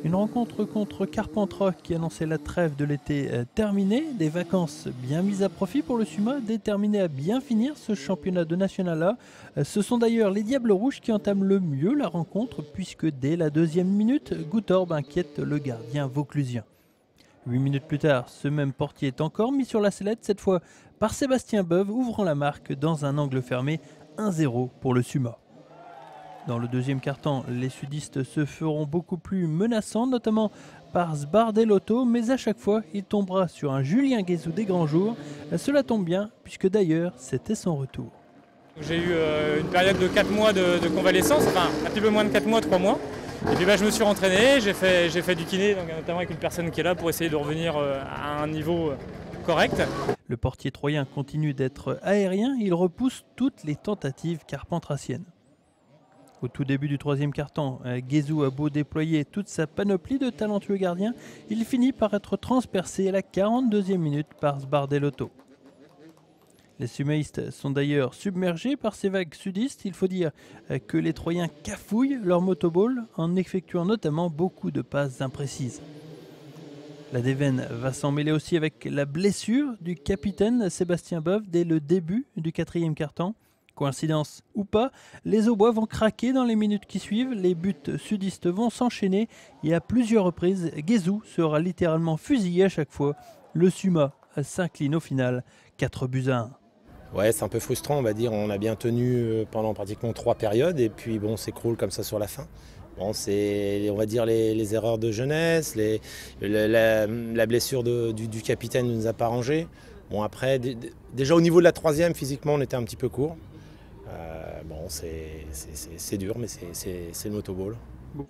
Une rencontre contre Carpentras qui annonçait la trêve de l'été terminée, des vacances bien mises à profit pour le Suma, déterminé à bien finir ce championnat de National A. Ce sont d'ailleurs les Diables Rouges qui entament le mieux la rencontre puisque dès la deuxième minute, Goutorb inquiète le gardien vauclusien. 8 minutes plus tard, ce même portier est encore mis sur la sellette, cette fois par Sébastien Beuve, ouvrant la marque dans un angle fermé, 1-0 pour le Suma. Dans le deuxième quart-temps, les sudistes se feront beaucoup plus menaçants, notamment par Sbardelotto, mais à chaque fois, il tombera sur un Julien Guézou des grands jours. Cela tombe bien, puisque d'ailleurs, c'était son retour. J'ai eu une période de 4 mois de convalescence, enfin un petit peu moins de 4 mois, 3 mois. Et puis je me suis rentraîné, j'ai fait du kiné, donc, notamment avec une personne qui est là pour essayer de revenir à un niveau correct. Le portier troyen continue d'être aérien, il repousse toutes les tentatives carpentraciennes. Au tout début du troisième quart-temps, Guézou a beau déployer toute sa panoplie de talentueux gardiens, il finit par être transpercé à la 42e minute par Sbardelotto. Les sumaïstes sont d'ailleurs submergés par ces vagues sudistes. Il faut dire que les Troyens cafouillent leur motoball en effectuant notamment beaucoup de passes imprécises. La déveine va s'en mêler aussi avec la blessure du capitaine Sébastien Beuve dès le début du quatrième quart-temps. Coïncidence ou pas, les Aubois vont craquer dans les minutes qui suivent, les buts sudistes vont s'enchaîner et à plusieurs reprises, Guézou sera littéralement fusillé à chaque fois. Le Suma s'incline au final 4-1. Ouais, c'est un peu frustrant, on va dire. On a bien tenu pendant pratiquement 3 périodes et puis bon, on s'écroule comme ça sur la fin. Bon, c'est, on va dire, les erreurs de jeunesse, la blessure du capitaine ne nous a pas arrangé. Bon, après, déjà au niveau de la troisième, physiquement, on était un petit peu court. Bon, c'est dur, mais c'est le motoball.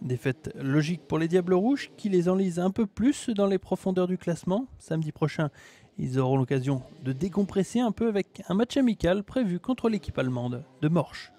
Défaite logique pour les Diables Rouges qui les enlisent un peu plus dans les profondeurs du classement. Samedi prochain, ils auront l'occasion de décompresser un peu avec un match amical prévu contre l'équipe allemande de Morges.